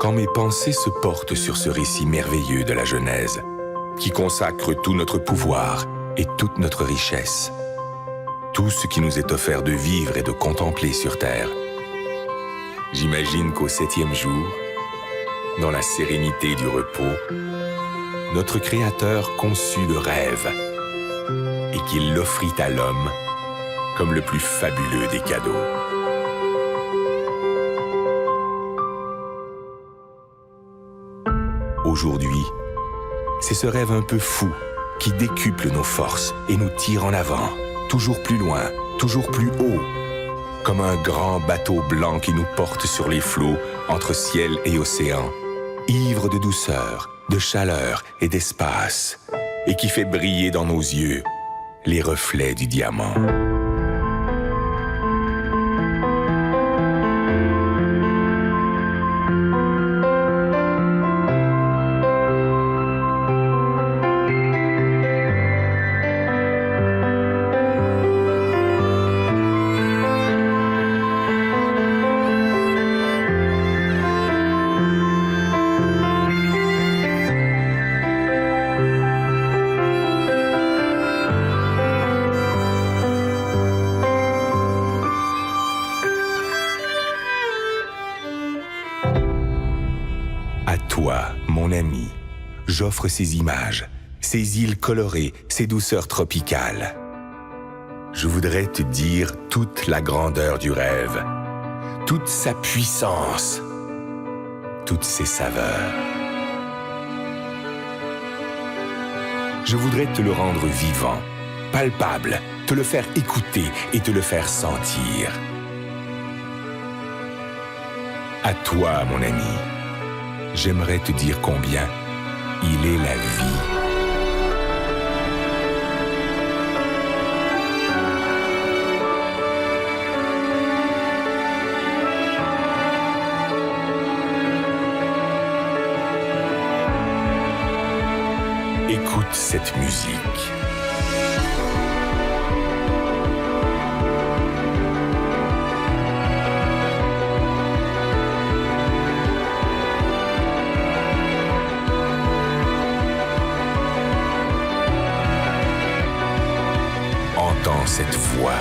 quand mes pensées se portent sur ce récit merveilleux de la Genèse, qui consacre tout notre pouvoir et toute notre richesse, tout ce qui nous est offert de vivre et de contempler sur terre. J'imagine qu'au 7e jour, dans la sérénité du repos, notre Créateur conçut le rêve et qu'il l'offrit à l'homme comme le plus fabuleux des cadeaux. Aujourd'hui, c'est ce rêve un peu fou qui décuple nos forces et nous tire en avant, toujours plus loin, toujours plus haut, comme un grand bateau blanc qui nous porte sur les flots entre ciel et océan, ivre de douceur, de chaleur et d'espace, et qui fait briller dans nos yeux les reflets du diamant. Toi, mon ami, j'offre ces images, ces îles colorées, ces douceurs tropicales. Je voudrais te dire toute la grandeur du rêve, toute sa puissance, toutes ses saveurs. Je voudrais te le rendre vivant, palpable, te le faire écouter et te le faire sentir. À toi, mon ami. J'aimerais te dire combien il est la vie. Écoute cette musique. Entends cette voix.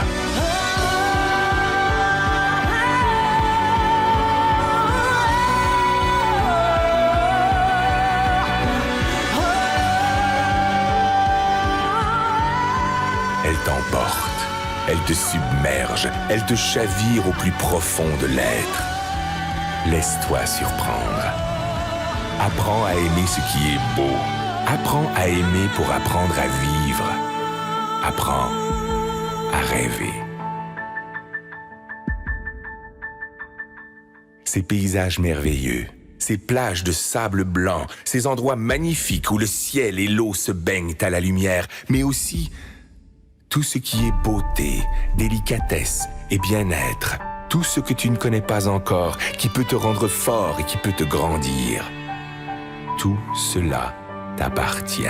Elle t'emporte, elle te submerge, elle te chavire au plus profond de l'être. Laisse-toi surprendre. Apprends à aimer ce qui est beau. Apprends à aimer pour apprendre à vivre. Apprends à rêver. Ces paysages merveilleux, ces plages de sable blanc, ces endroits magnifiques où le ciel et l'eau se baignent à la lumière, mais aussi tout ce qui est beauté, délicatesse et bien-être, tout ce que tu ne connais pas encore, qui peut te rendre fort et qui peut te grandir. Tout cela t'appartient.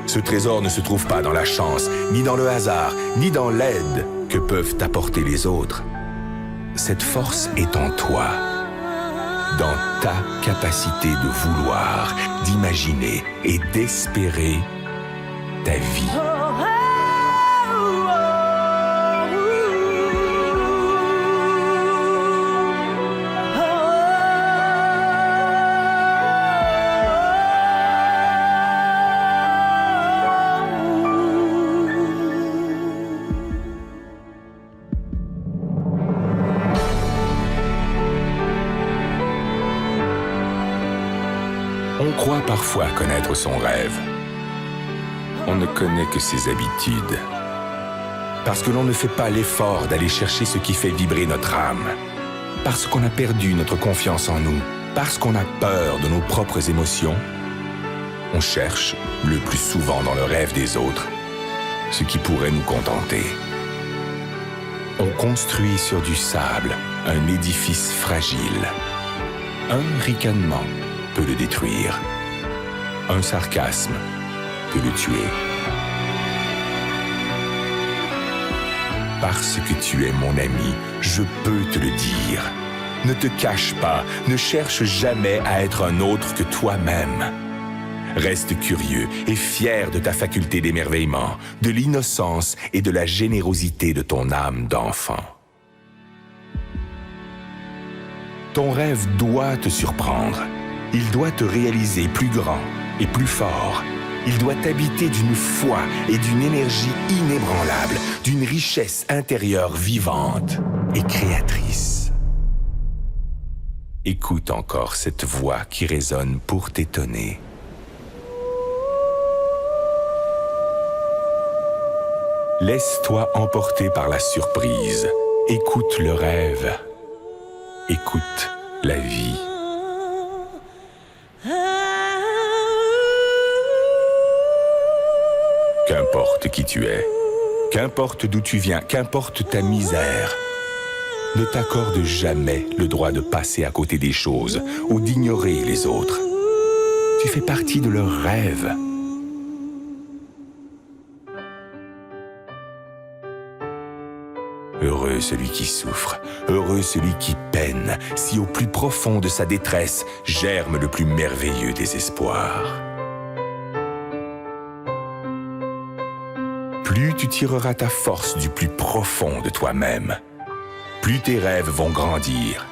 Ce trésor ne se trouve pas dans la chance, ni dans le hasard, ni dans l'aide que peuvent t'apporter les autres. Cette force est en toi, dans ta capacité de vouloir, d'imaginer et d'espérer ta vie. On croit parfois connaître son rêve. On ne connaît que ses habitudes. Parce que l'on ne fait pas l'effort d'aller chercher ce qui fait vibrer notre âme. Parce qu'on a perdu notre confiance en nous. Parce qu'on a peur de nos propres émotions. On cherche, le plus souvent dans le rêve des autres, ce qui pourrait nous contenter. On construit sur du sable un édifice fragile. Un ricanement peut le détruire. Un sarcasme peut le tuer. Parce que tu es mon ami, je peux te le dire. Ne te cache pas, ne cherche jamais à être un autre que toi-même. Reste curieux et fier de ta faculté d'émerveillement, de l'innocence et de la générosité de ton âme d'enfant. Ton rêve doit te surprendre. Il doit te réaliser plus grand et plus fort. Il doit t'habiter d'une foi et d'une énergie inébranlable, d'une richesse intérieure vivante et créatrice. Écoute encore cette voix qui résonne pour t'étonner. Laisse-toi emporter par la surprise. Écoute le rêve. Écoute la vie. Qu'importe qui tu es, qu'importe d'où tu viens, qu'importe ta misère, ne t'accorde jamais le droit de passer à côté des choses ou d'ignorer les autres. Tu fais partie de leurs rêves. Heureux celui qui souffre, heureux celui qui peine, si au plus profond de sa détresse germe le plus merveilleux des espoirs. Plus tu tireras ta force du plus profond de toi-même, plus tes rêves vont grandir.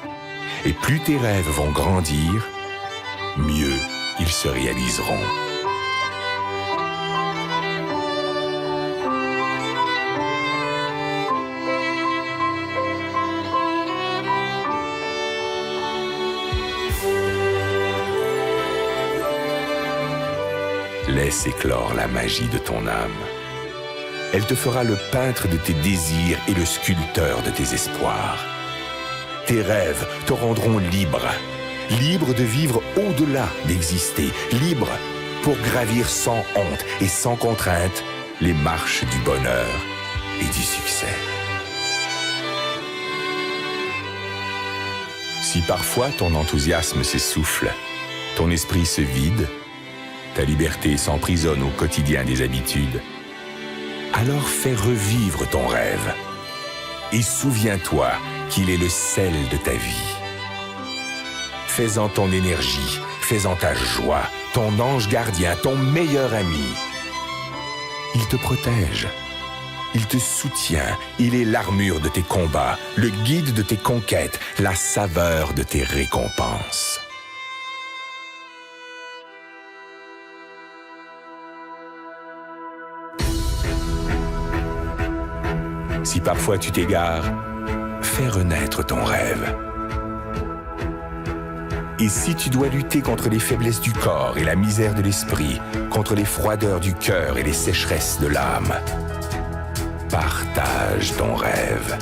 Et plus tes rêves vont grandir, mieux ils se réaliseront. Laisse éclore la magie de ton âme. Elle te fera le peintre de tes désirs et le sculpteur de tes espoirs. Tes rêves te rendront libre, libre de vivre au-delà d'exister, libre pour gravir sans honte et sans contrainte les marches du bonheur et du succès. Si parfois ton enthousiasme s'essouffle, ton esprit se vide, ta liberté s'emprisonne au quotidien des habitudes, alors fais revivre ton rêve et souviens-toi qu'il est le sel de ta vie. Fais-en ton énergie, fais-en ta joie, ton ange gardien, ton meilleur ami. Il te protège, il te soutient, il est l'armure de tes combats, le guide de tes conquêtes, la saveur de tes récompenses. Si parfois tu t'égares, fais renaître ton rêve. Et si tu dois lutter contre les faiblesses du corps et la misère de l'esprit, contre les froideurs du cœur et les sécheresses de l'âme, partage ton rêve.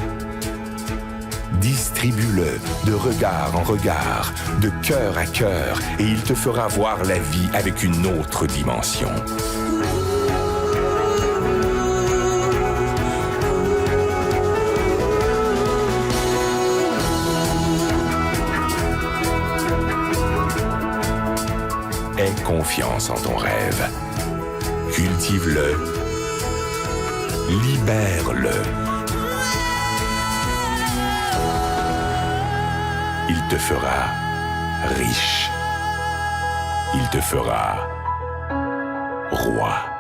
Distribue-le de regard en regard, de cœur à cœur, et il te fera voir la vie avec une autre dimension. Aie confiance en ton rêve. Cultive-le. Libère-le. Il te fera riche. Il te fera roi.